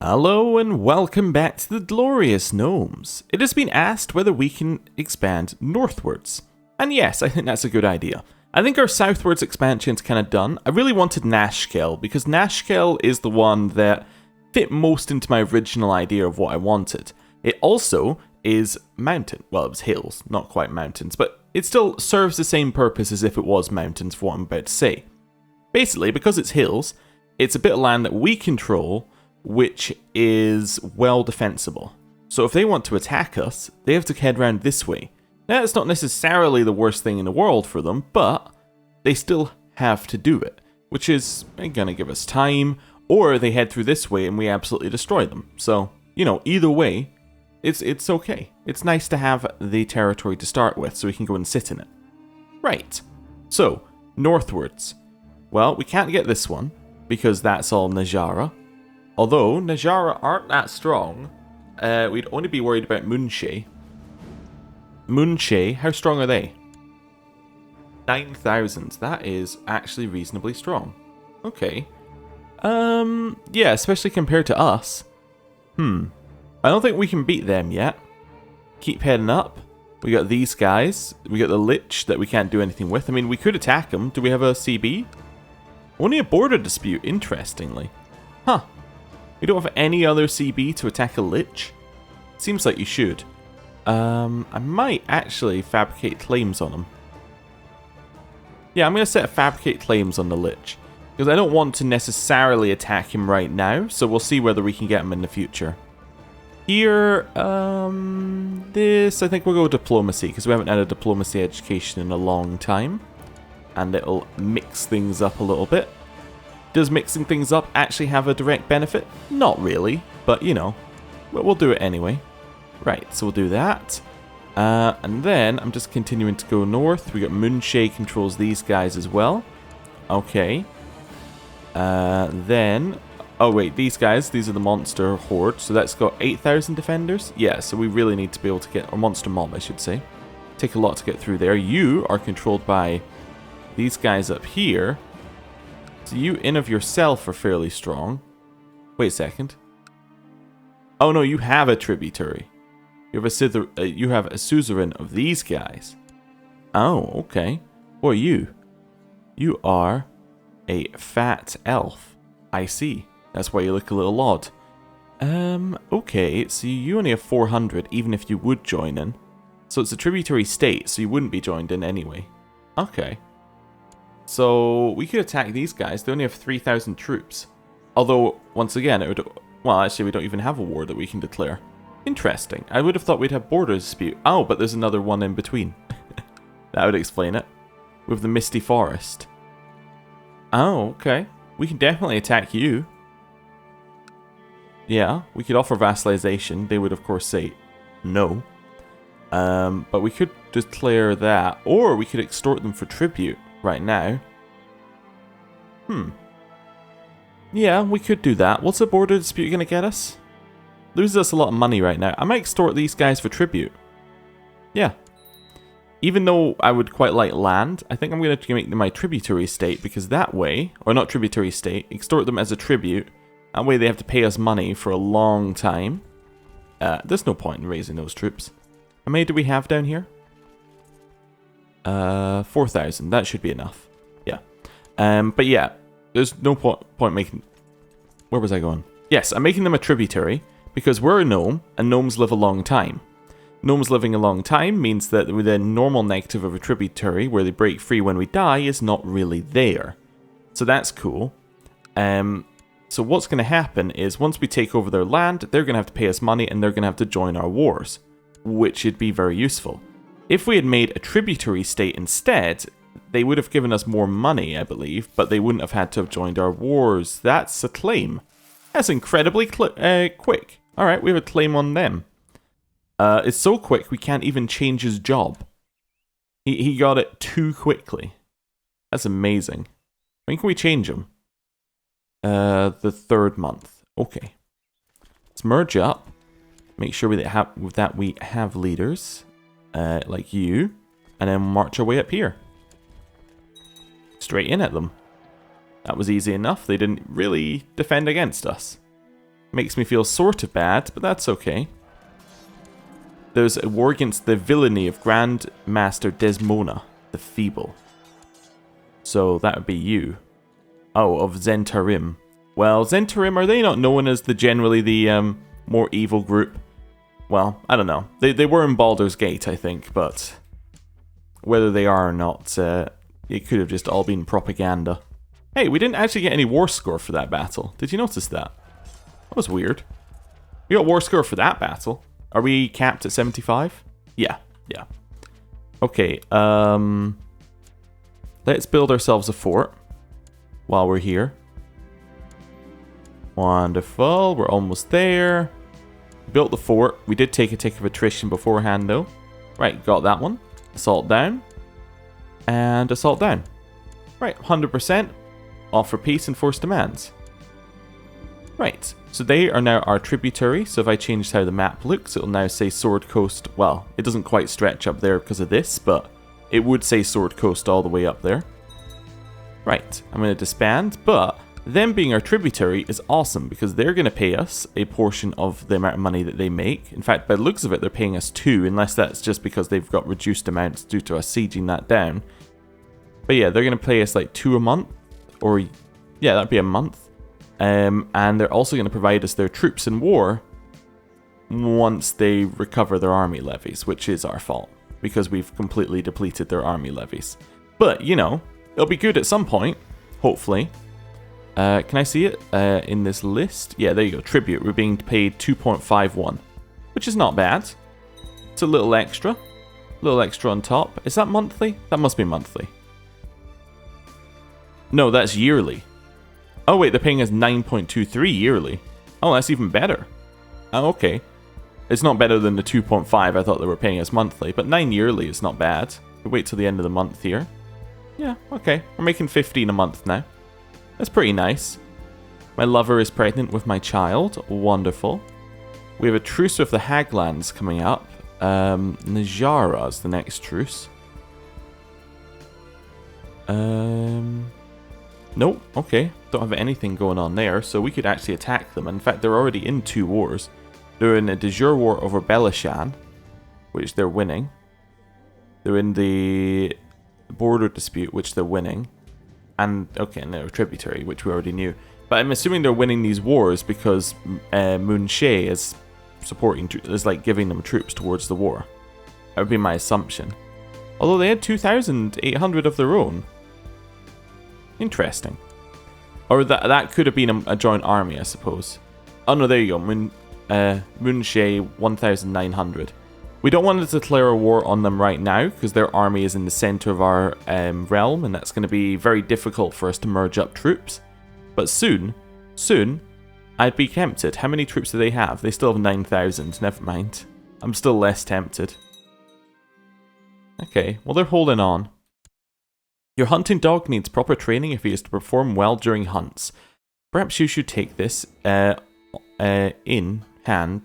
Hello and welcome back to the glorious Gnomes. It has been asked whether we can expand northwards. And yes, I think that's a good idea. I think our southwards expansion's kind of done. I really wanted Nashkel, because Nashkel is the one that fit most into my original idea of what I wanted. It also is mountain. Well, it was hills, not quite mountains, but it still serves the same purpose as if it was mountains for what I'm about to say. Basically, because it's hills, it's a bit of land that we control, which is well defensible. So if they want to attack us, they have to head round this way. Now, it's not necessarily the worst thing in the world for them, but they still have to do it, which is going to give us time, or they head through this way and we absolutely destroy them. So, you know, either way, it's okay. It's nice to have the territory to start with, so we can go and sit in it. Right, so, northwards. Well, we can't get this one, because that's all Najara. Although, Najara aren't that strong, we'd only be worried about Moonshay. Moonshay, how strong are they? 9,000. That is actually reasonably strong. Okay. Yeah, especially compared to us. I don't think we can beat them yet. Keep heading up. We got these guys. We got the Lich that we can't do anything with. I mean, we could attack them. Do we have a CB? Only a border dispute, interestingly. Huh. We don't have any other CB to attack a Lich? Seems like you should. I might actually fabricate claims on him. Yeah, I'm going to set fabricate claims on the Lich, because I don't want to necessarily attack him right now, so we'll see whether we can get him in the future. Here, this, I think we'll go diplomacy, because we haven't had a diplomacy education in a long time, and it'll mix things up a little bit. Does mixing things up actually have a direct benefit? Not really, but you know, we'll do it anyway. Right, so we'll do that. And then I'm just continuing to go north. We got Moonshay controls these guys as well. Okay. Then, oh wait, these guys, these are the monster horde. So that's got 8,000 defenders. Yeah, so we really need to be able to get, or monster mob I should say. Take a lot to get through there. You are controlled by these guys up here. So you in of yourself are fairly strong. Wait a second. Oh no, you have a tributary. You have a suzerain of these guys. Oh, okay. Who are you? You are a fat elf. I see. That's why you look a little odd. Okay, so you only have 400 even if you would join in. So it's a tributary state, so you wouldn't be joined in anyway. Okay. So, we could attack these guys. They only have 3,000 troops. Although, once again, it would... Well, actually, we don't even have a war that we can declare. Interesting. I would have thought we'd have border dispute. Oh, but there's another one in between. That would explain it. With the Misty Forest. Oh, okay. We can definitely attack you. Yeah, we could offer vassalization. They would, of course, say no. But we could declare that. Or we could extort them for tribute. Right now. Yeah, we could do that. What's a border dispute going to get us? Loses us a lot of money right now. I might extort these guys for tribute. Yeah. Even though I would quite like land, I think I'm going to make them my tributary state, because that way, or not tributary state, extort them as a tribute. That way they have to pay us money for a long time. There's no point in raising those troops. How many do we have down here? 4,000. That should be enough. Yeah. But yeah, there's no point making... Where was I going? Yes, I'm making them a tributary because we're a gnome and gnomes live a long time. Gnomes living a long time means that the normal negative of a tributary, where they break free when we die, is not really there. So that's cool. So what's going to happen is once we take over their land, they're going to have to pay us money and they're going to have to join our wars, which would be very useful. If we had made a tributary state instead, they would have given us more money, I believe, but they wouldn't have had to have joined our wars. That's a claim. That's incredibly quick. Alright, we have a claim on them. It's so quick we can't even change his job. He got it too quickly. That's amazing. When can we change him? The 3rd month. Okay. Let's merge up. Make sure that we have leaders. Like you, and then march our way up here. Straight in at them. That was easy enough. They didn't really defend against us. Makes me feel sort of bad, but that's okay. There's a war against the villainy of Grand Master Desmona, the Feeble. So that would be you. Oh, of Zentarim. Well, Zentarim, are they not known as generally the more evil group? Well, I don't know. They were in Baldur's Gate, I think, but whether they are or not, it could have just all been propaganda. Hey, we didn't actually get any war score for that battle. Did you notice that? That was weird. We got war score for that battle. Are we capped at 75? Yeah. Okay, let's build ourselves a fort while we're here. Wonderful, we're almost there. Built the fort. We did take a tick of attrition beforehand though. Right, got that one. Assault down. And assault down. Right, 100%. Offer peace and force demands. Right, so they are now our tributary. So if I change how the map looks, it'll now say Sword Coast. Well, it doesn't quite stretch up there because of this, but it would say Sword Coast all the way up there. Right, I'm going to disband, but them being our tributary is awesome because they're going to pay us a portion of the amount of money that they make. In fact, by the looks of it, they're paying us 2, unless that's just because they've got reduced amounts due to us sieging that down. But yeah, they're going to pay us like 2 a month, or yeah, that'd be a month. And they're also going to provide us their troops in war once they recover their army levies, which is our fault because we've completely depleted their army levies. But, you know, it'll be good at some point, hopefully. Can I see it in this list? Yeah, there you go. Tribute. We're being paid 2.51, which is not bad. It's a little extra. A little extra on top. Is that monthly? That must be monthly. No, that's yearly. Oh wait, they're paying us 9.23 yearly. Oh, that's even better. Oh, okay. It's not better than the 2.5 I thought they were paying us monthly, but 9 yearly is not bad. We'll wait till the end of the month here. Yeah, okay. We're making 15 a month now. That's pretty nice. My lover is pregnant with my child. Wonderful. We have a truce with the Haglands coming up. Najara is the next truce. Nope, okay. Don't have anything going on there, so we could actually attack them. In fact, they're already in 2 wars. They're in a de jure war over Belishan, which they're winning. They're in the border dispute, which they're winning. And, okay, and they're a tributary, which we already knew. But I'm assuming they're winning these wars because Moonshae is supporting, is like giving them troops towards the war. That would be my assumption. Although they had 2,800 of their own. Interesting. Or that could have been a joint army, I suppose. Oh no, there you go. Moonshae 1,900. We don't want to declare a war on them right now because their army is in the center of our realm, and that's going to be very difficult for us to merge up troops. But soon, I'd be tempted. How many troops do they have? They still have 9,000. Never mind. I'm still less tempted. Okay, well they're holding on. Your hunting dog needs proper training if he is to perform well during hunts. Perhaps you should take this in hand.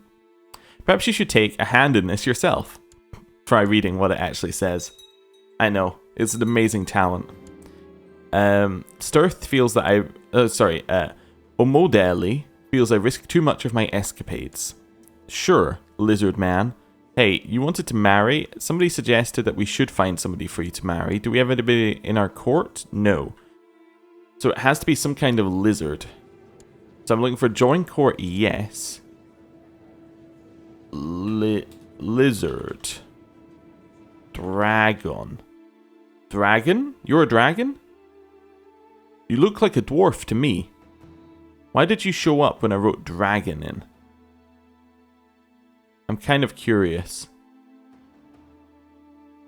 Perhaps you should take a hand in this yourself. Try reading what it actually says. I know, it's an amazing talent. Stirth feels that Omodeli feels I risk too much of my escapades. Sure, lizard man. Hey, you wanted to marry? Somebody suggested that we should find somebody for you to marry. Do we have anybody in our court? No. So it has to be some kind of lizard. So I'm looking for join court, yes. Lizard. Dragon. Dragon? You're a dragon? You look like a dwarf to me. Why did you show up when I wrote dragon in? I'm kind of curious.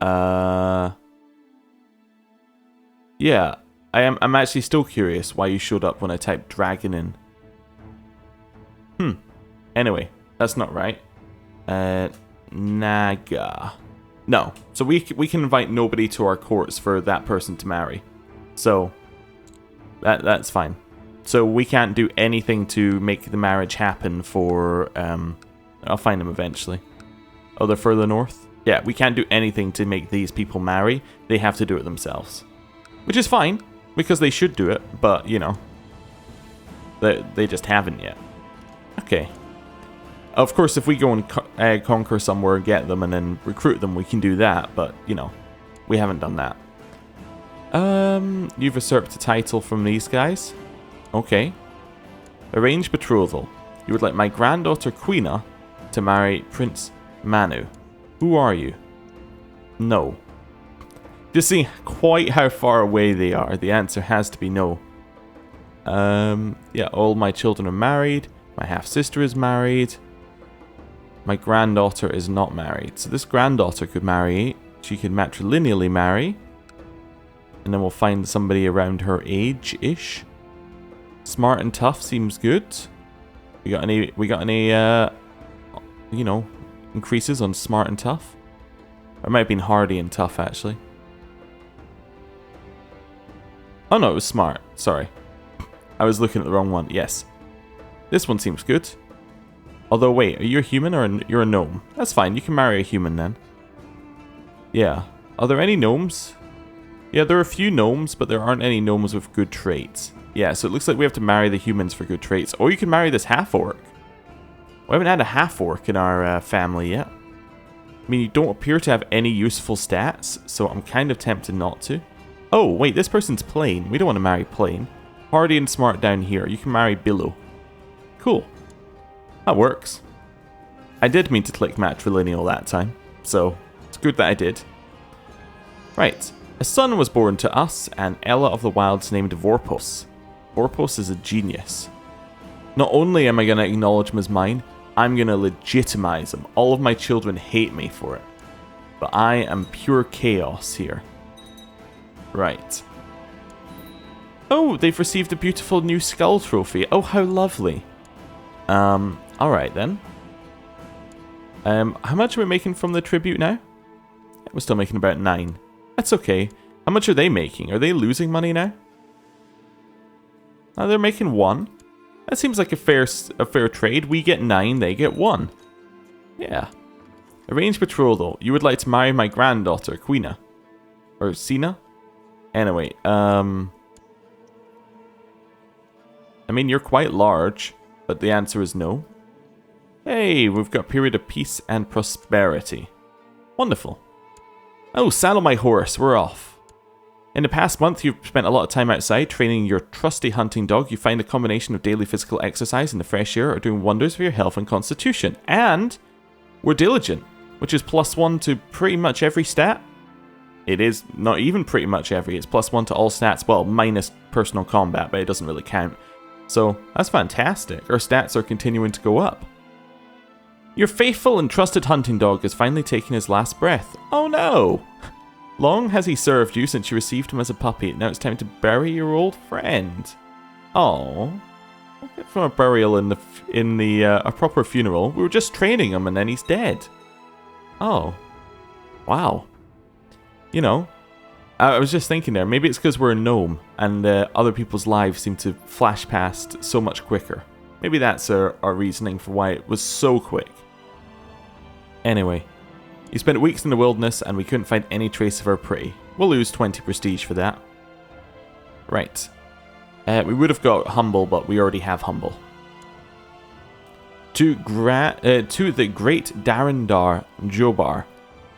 Yeah, I'm actually still curious why you showed up when I typed dragon in. Anyway, that's not right. Naga. No. So we can invite nobody to our courts for that person to marry. So that's fine. So we can't do anything to make the marriage happen for I'll find them eventually. Oh, they're further north? Yeah, we can't do anything to make these people marry. They have to do it themselves. Which is fine, because they should do it, but, you know, they just haven't yet. Okay. Of course, if we go and conquer somewhere, get them, and then recruit them, we can do that. But, you know, we haven't done that. You've usurped a title from these guys. Okay. Arrange betrothal. You would like my granddaughter Quina to marry Prince Manu. Who are you? No. Just seeing quite how far away they are, the answer has to be no. Yeah, all my children are married. My half-sister is married. My granddaughter is not married. So this granddaughter could marry. She could matrilineally marry. And then we'll find somebody around her age-ish. Smart and tough seems good. We got any you know, increases on smart and tough? Or it might have been hardy and tough, actually. Oh no, it was smart. Sorry. I was looking at the wrong one. Yes. This one seems good. Although, wait, are you a human or you're a gnome? That's fine, you can marry a human then. Yeah. Are there any gnomes? Yeah, there are a few gnomes, but there aren't any gnomes with good traits. Yeah, so it looks like we have to marry the humans for good traits. Or you can marry this half-orc. We haven't had a half-orc in our family yet. I mean, you don't appear to have any useful stats, so I'm kind of tempted not to. Oh, wait, this person's plain. We don't want to marry plain. Hardy and smart down here. You can marry Billow. Cool. That works. I did mean to click matrilineal that time, so it's good that I did. Right. A son was born to us, and Ella of the Wilds named Vorpos. Vorpos is a genius. Not only am I going to acknowledge him as mine, I'm going to legitimize him. All of my children hate me for it. But I am pure chaos here. Right. Oh, they've received a beautiful new skull trophy. Oh, how lovely. Alright then. How much are we making from the tribute now? We're still making about 9. That's okay. How much are they making? Are they losing money now? Oh, they're making 1. That seems like a fair trade. We get 9, they get 1. Yeah. Arrange betrothal. You would like to marry my granddaughter, Quina. Or Sina? Anyway, I mean, you're quite large, but the answer is no. Hey, we've got a period of peace and prosperity. Wonderful. Oh, saddle my horse, we're off. In the past month, you've spent a lot of time outside training your trusty hunting dog. You find a combination of daily physical exercise and the fresh air are doing wonders for your health and constitution. And we're diligent, which is +1 to pretty much every stat. It is not even pretty much every, it's +1 to all stats, well, minus personal combat, but it doesn't really count. So, that's fantastic. Our stats are continuing to go up. Your faithful and trusted hunting dog has finally taken his last breath. Oh no! Long has he served you since you received him as a puppy. Now it's time to bury your old friend. Oh, we'll get from a burial in a proper funeral. We were just training him and then he's dead. Oh, wow. You know, I was just thinking there, maybe it's because we're a gnome and other people's lives seem to flash past so much quicker. Maybe that's our reasoning for why it was so quick. Anyway, you spent weeks in the wilderness and we couldn't find any trace of our prey. We'll lose 20 prestige for that. Right. We would have got humble, but we already have humble. To the great Darindar Jobar.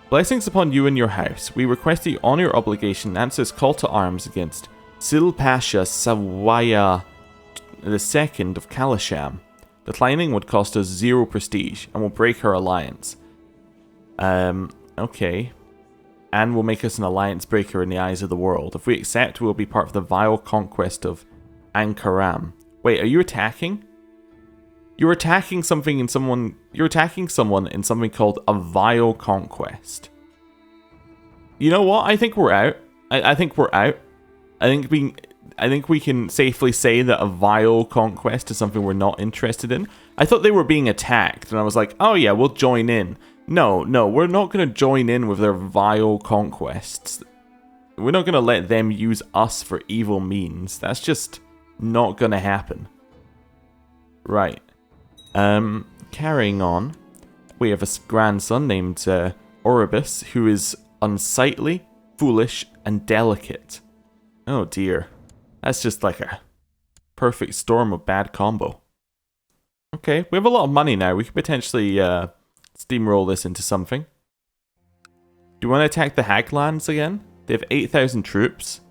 Blessings upon you and your house. We request that you honour your obligation and answer his call to arms against Sil Pasha Sawaya II of Kalasham. Declining would cost us 0 prestige and will break our alliance. Okay. And will make us an alliance breaker in the eyes of the world. If we accept, we'll be part of the vile conquest of Ankaram. Wait, are you attacking? You're attacking something in someone. You're attacking someone in something called a vile conquest. You know what? I think we're out. I think we're out. I think we can safely say that a vile conquest is something we're not interested in. I thought they were being attacked, and I was like, oh yeah, we'll join in. No, we're not going to join in with their vile conquests. We're not going to let them use us for evil means. That's just not going to happen. Right. Carrying on, we have a grandson named Oribus, who is unsightly, foolish, and delicate. Oh dear. That's just like a perfect storm of bad combo. Okay, we have a lot of money now. We could potentially steamroll this into something. Do you want to attack the Haglands again? They have 8,000 troops.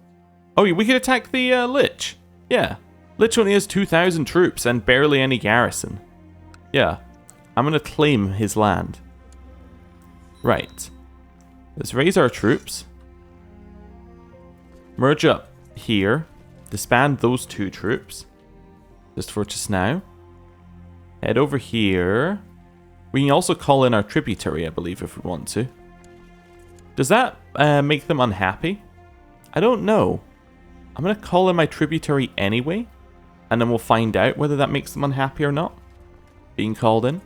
Oh, we could attack the Lich. Yeah. Lich only has 2,000 troops and barely any garrison. Yeah. I'm going to claim his land. Right. Let's raise our troops. Merge up here. Disband those 2 troops. Just for just now. Head over here. We can also call in our tributary, I believe, if we want to. Does that make them unhappy? I don't know. I'm going to call in my tributary anyway. And then we'll find out whether that makes them unhappy or not. Being called in.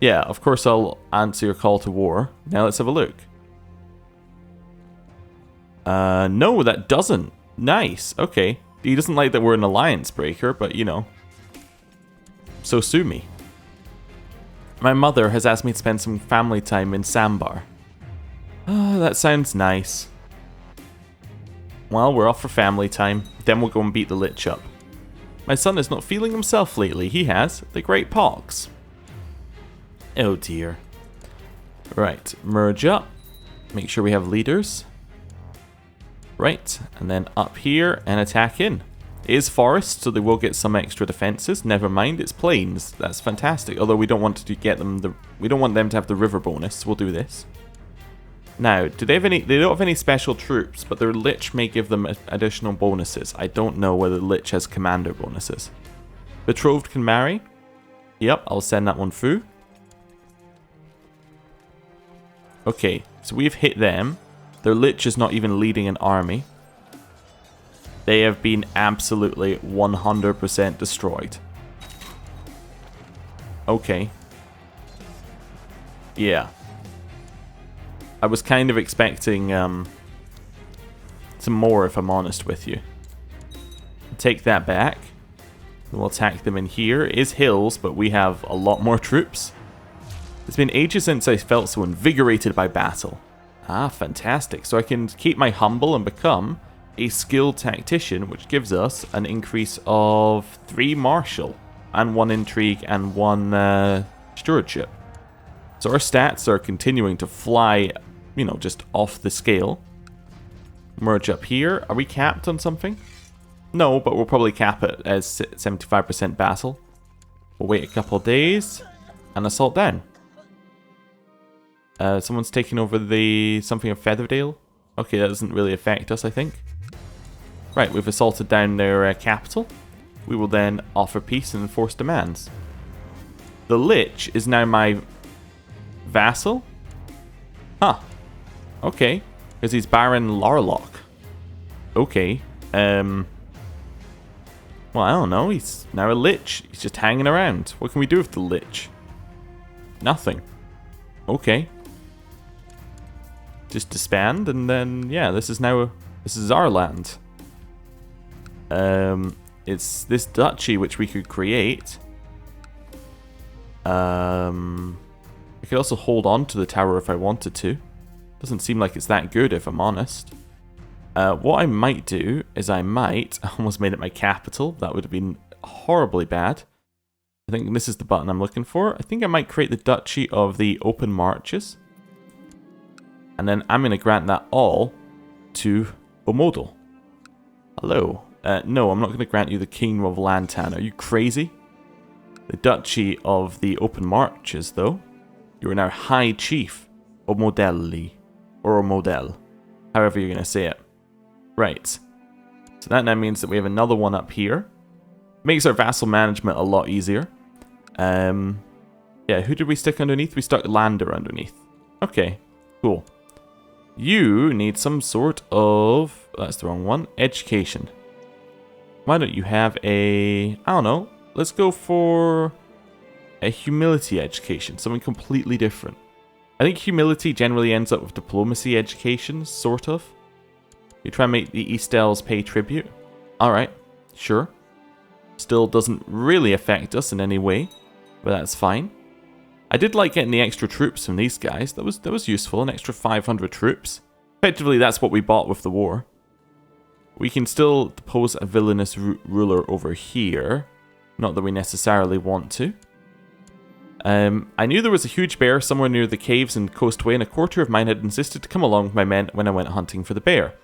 Yeah, of course I'll answer your call to war. Now let's have a look. No, that doesn't. Nice. Okay. He doesn't like that we're an alliance breaker, but you know. So sue me. My mother has asked me to spend some family time in Sambar. Oh, that sounds nice. Well, we're off for family time. Then we'll go and beat the Lich up. My son is not feeling himself lately. He has the great pox. Oh dear. Right, merge up. Make sure we have leaders. Right, and then up here and attack in. It is forest, so they will get some extra defenses. Never mind, it's plains. That's fantastic. Although we don't want to get them we don't want them to have the river bonus. So we'll do this. Now, do they have any? They don't have any special troops, but their Lich may give them additional bonuses. I don't know whether the Lich has commander bonuses. Betrothed can marry. Yep, I'll send that one through. Okay, so we've hit them. Their Lich is not even leading an army. They have been absolutely 100% destroyed. Okay. Yeah. I was kind of expecting some more, if I'm honest with you. Take that back. We'll attack them in here. It is hills, but we have a lot more troops. It's been ages since I felt so invigorated by battle. Ah, fantastic. So I can keep my humble and become a skilled tactician, which gives us an increase of 3 martial, and 1 intrigue, and 1 stewardship. So our stats are continuing to fly, you know, just off the scale. Merge up here. Are we capped on something? No, but we'll probably cap it as 75% battle. We'll wait a couple of days and assault down. Someone's taking over something of Featherdale. Okay, that doesn't really affect us, I think. Right, we've assaulted down their capital. We will then offer peace and enforce demands. The Lich is now my vassal? Huh. Okay. Because he's Baron Larlock. Okay. Well, I don't know. He's now a Lich. He's just hanging around. What can we do with the Lich? Nothing. Okay. Just disband, and then, yeah, this is our land. It's this duchy which we could create. I could also hold on to the tower if I wanted to. Doesn't seem like it's that good, if I'm honest. What I might do is I almost made it my capital. That would have been horribly bad. I think this is the button I'm looking for. I think I might create the Duchy of the Open Marches. And then I'm going to grant that all to Omodal. Hello. No, I'm not going to grant you the Kingdom of Lantan. Are you crazy? The Duchy of the Open Marches, though. You are now High Chief Omodelli. Or Omodel. However you're going to say it. Right. So that now means that we have another one up here. Makes our vassal management a lot easier. Yeah, who did we stick underneath? We stuck Lander underneath. Okay, cool. You need some sort of... That's the wrong one. Education. Why don't you have a... I don't know. Let's go for a humility education. Something completely different. I think humility generally ends up with diplomacy education, sort of. You try and make the East Elves pay tribute. Alright, sure. Still doesn't really affect us in any way, but that's fine. I did like getting the extra troops from these guys. That was useful, an extra 500 troops. Effectively, that's what we bought with the war. We can still depose a villainous ruler over here. Not that we necessarily want to. I knew there was a huge bear somewhere near the caves in Coastway, and a quarter of mine had insisted to come along with my men when I went hunting for the bear.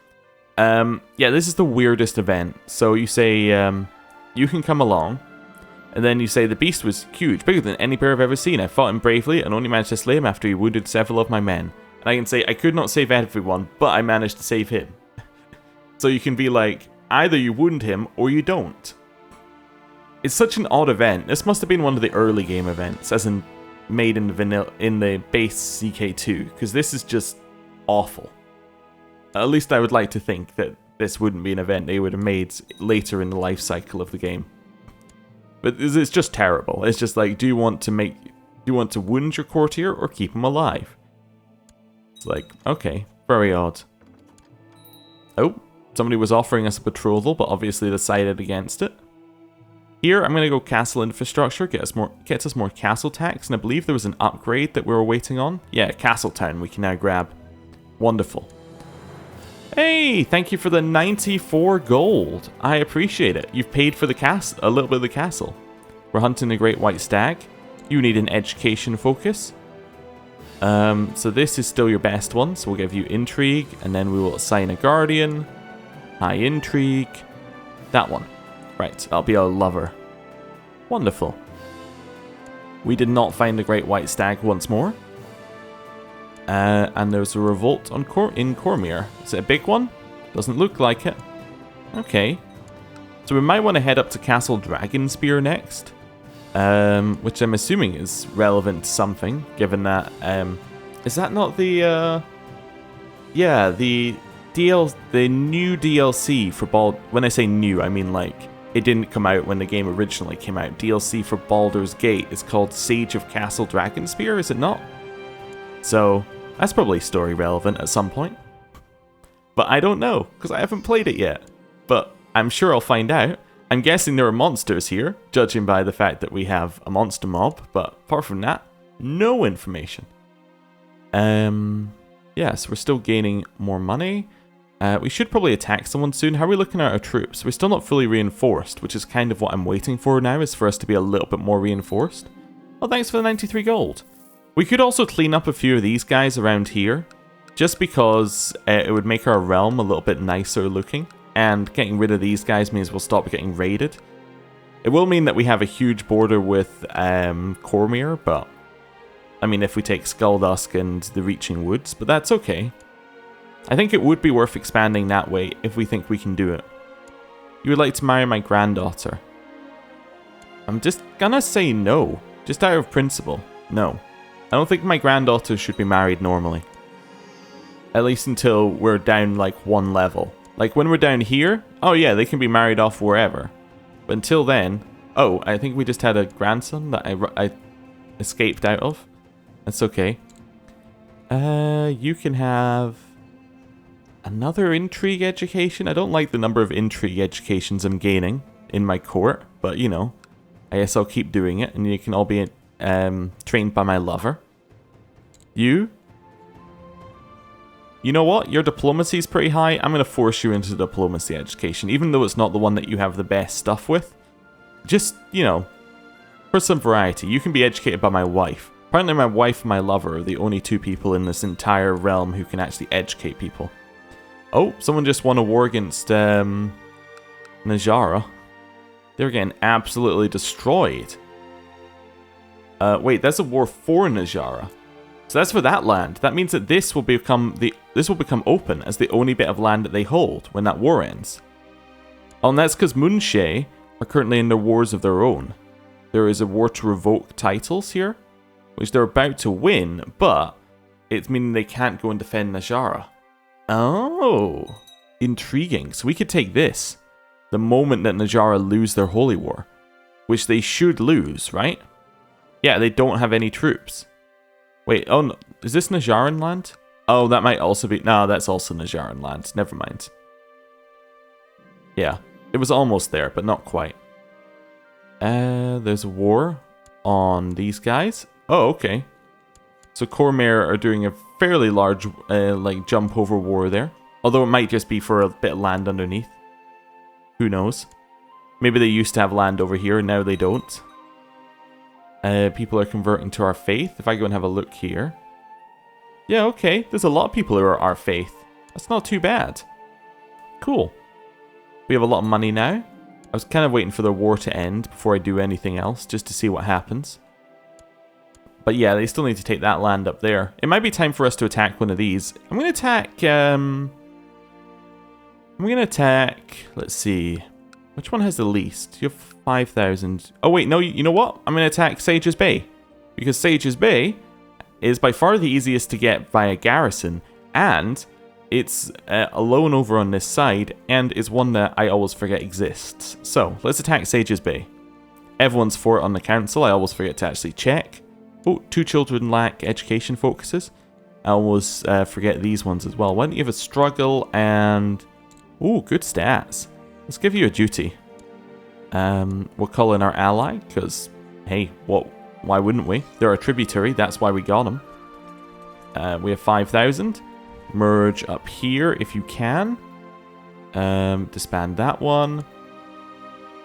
Yeah, this is the weirdest event. So you say, you can come along, and then you say the beast was huge, bigger than any bear I've ever seen. I fought him bravely and only managed to slay him after he wounded several of my men. And I can say, I could not save everyone, but I managed to save him. So you can be like, either you wound him or you don't. It's such an odd event. This must have been one of the early game events, as in made in the base CK2, because this is just awful. At least I would like to think that this wouldn't be an event they would have made later in the life cycle of the game. But it's just terrible. It's just like, do you want to wound your courtier or keep him alive? It's like, okay, very odd. Oh. Somebody was offering us a betrothal, but obviously decided against it. Here, I'm going to go castle infrastructure, gets us more castle tax, and I believe there was an upgrade that we were waiting on. Yeah, Castle Town we can now grab. Wonderful. Hey, thank you for the 94 gold. I appreciate it. You've paid for the a little bit of the castle. We're hunting a great white stag. You need an education focus. So this is still your best one, so we'll give you intrigue, and then we will assign a guardian. High intrigue. That one. Right, I'll be a lover. Wonderful. We did not find the great white stag once more. And there's a revolt in Cormyr. Is it a big one? Doesn't look like it. Okay. So we might want to head up to Castle Dragonspear next. Which I'm assuming is relevant to something, given that... is that not the... yeah, the new DLC for when I say new, I mean like it didn't come out when the game originally came out. DLC for Baldur's Gate is called Sage of Castle Dragonspear, is it not? So that's probably story relevant at some point. But I don't know, because I haven't played it yet. But I'm sure I'll find out. I'm guessing there are monsters here, judging by the fact that we have a monster mob, but apart from that, no information. Yes, we're still gaining more money. We should probably attack someone soon. How are we looking at our troops? We're still not fully reinforced, which is kind of what I'm waiting for now, is for us to be a little bit more reinforced. Well, thanks for the 93 gold. We could also clean up a few of these guys around here, just because it would make our realm a little bit nicer looking, and getting rid of these guys means we'll stop getting raided. It will mean that we have a huge border with Cormyr, but I mean, if we take Skulldusk and the Reaching Woods, but that's okay. I think it would be worth expanding that way if we think we can do it. You would like to marry my granddaughter. I'm just gonna say no, just out of principle. No. I don't think my granddaughter should be married normally. At least until we're down like one level. Like when we're down here, oh yeah, they can be married off wherever. But until then, oh, I think we just had a grandson that I escaped out of. That's okay. You can have another intrigue education. I don't like the number of intrigue educations I'm gaining in my court, but you know, I guess I'll keep doing it, and you can all be trained by my lover. You know what? Your diplomacy is pretty high. I'm going to force you into diplomacy education, even though it's not the one that you have the best stuff with. Just, you know, for some variety. You can be educated by my wife. Apparently my wife and my lover are the only two people in this entire realm who can actually educate people. Oh, someone just won a war against Najara. They're getting absolutely destroyed. Wait, that's a war for Najara. So that's for that land. That means that this will become open as the only bit of land that they hold when that war ends. Oh, and that's because Moonshae are currently in their wars of their own. There is a war to revoke titles here, which they're about to win, but it's meaning they can't go and defend Najara. Oh, intriguing. So we could take this the moment that Najara lose their holy war, which they should lose, right? Yeah, they don't have any troops. Wait, oh no, is this Najaran land? Oh, that might also be, no, that's also Najaran land, never mind. Yeah, it was almost there, but not quite. There's a war on these guys. Oh, okay. So Cormyr are doing a fairly large, like, jump over war there. Although it might just be for a bit of land underneath. Who knows? Maybe they used to have land over here and now they don't. People are converting to our faith. If I go and have a look here. Yeah, okay. There's a lot of people who are our faith. That's not too bad. Cool. We have a lot of money now. I was kind of waiting for the war to end before I do anything else, just to see what happens. But yeah, they still need to take that land up there. It might be time for us to attack one of these. I'm going to attack... Let's see. Which one has the least? You have 5,000. Oh wait, no, you know what? I'm going to attack Sage's Bay. Because Sage's Bay is by far the easiest to get via garrison. And it's alone over on this side. And is one that I always forget exists. So, let's attack Sage's Bay. Everyone's for it on the council. I always forget to actually check. Oh, 2 children lack education focuses. I always forget these ones as well. Why don't you have a struggle and... Oh, good stats. Let's give you a duty. We'll call in our ally, because, hey, why wouldn't we? They're a tributary, that's why we got them. We have 5,000. Merge up here if you can. Disband that one.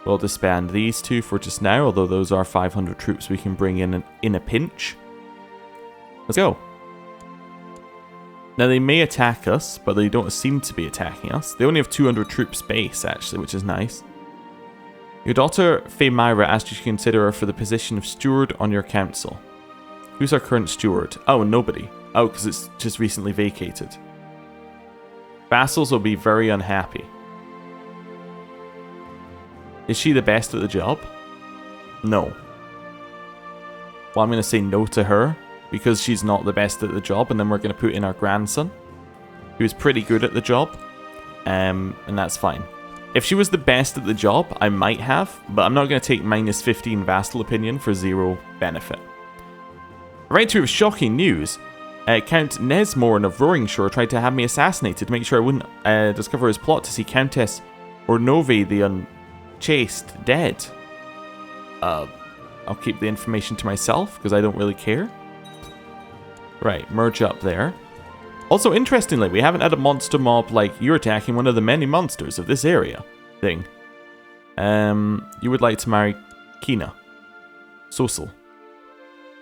We'll disband these 2 for just now, although those are 500 troops we can bring in a pinch. Let's go. Now, they may attack us, but they don't seem to be attacking us. They only have 200 troops base, actually, which is nice. Your daughter, Faerun, asked you to consider her for the position of steward on your council. Who's our current steward? Oh, nobody. Oh, because it's just recently vacated. Vassals will be very unhappy. Is she the best at the job? No. Well, I'm going to say no to her. Because she's not the best at the job, and then we're going to put in our grandson, who's pretty good at the job, and that's fine. If she was the best at the job, I might have, but I'm not going to take minus 15 vassal opinion for 0 benefit. Right to shocking news, Count Nesmorn of Roaringshore tried to have me assassinated to make sure I wouldn't discover his plot to see Countess Ornove the Unchaste dead. I'll keep the information to myself, because I don't really care. Right, merge up there. Also, interestingly, we haven't had a monster mob like you're attacking one of the many monsters of this area thing. You would like to marry Kina. Sosel.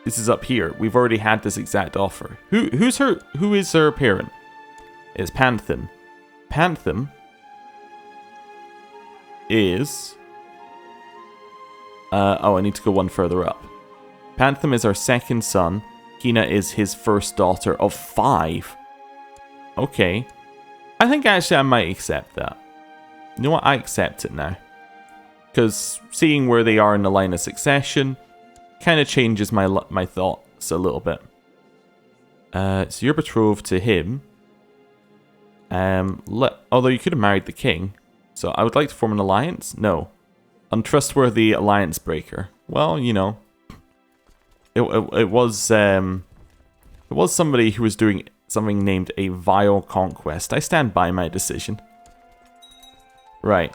This is up here. We've already had this exact offer. Who is her parent? It's Panthem. Panthem is... I need to go one further up. Panthem is our second son. Kina is his first daughter of 5. Okay. I think actually I might accept that. You know what? I accept it now. Because seeing where they are in the line of succession kind of changes my thoughts a little bit. So you're betrothed to him. Although you could have married the king. So I would like to form an alliance? No. Untrustworthy alliance breaker. Well, you know. It was somebody who was doing something named a vile conquest. I stand by my decision. Right.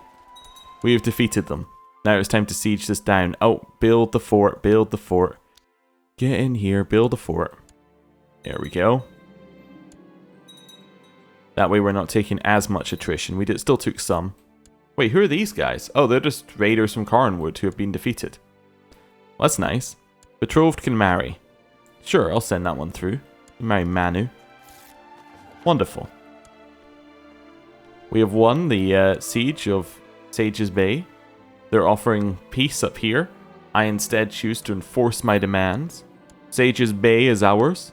We have defeated them. Now it's time to siege this down. Oh, build the fort, build the fort. Get in here, build a fort. There we go. That way we're not taking as much attrition. We still took some. Wait, who are these guys? Oh, they're just raiders from Carnwood who have been defeated. Well, that's nice. Betrothed can marry. Sure, I'll send that one through. Marry Manu. Wonderful. We have won the siege of Sage's Bay. They're offering peace up here. I instead choose to enforce my demands. Sage's Bay is ours.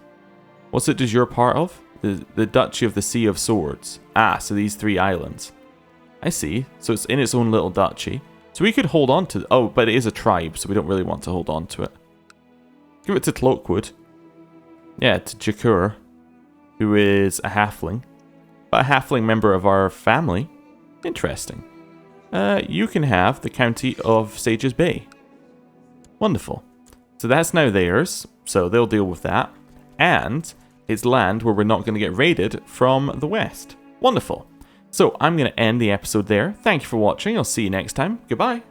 What's it does you're part of? The Duchy of the Sea of Swords. Ah, so these 3 islands. I see. So it's in its own little duchy. So we could hold on to... Oh, but it is a tribe, so we don't really want to hold on to it. Give it to Cloakwood. Yeah, to Jakur, who is a halfling. But a halfling member of our family. Interesting. You can have the county of Sage's Bay. Wonderful. So that's now theirs, so they'll deal with that. And it's land where we're not going to get raided from the west. Wonderful. So I'm going to end the episode there. Thank you for watching. I'll see you next time. Goodbye.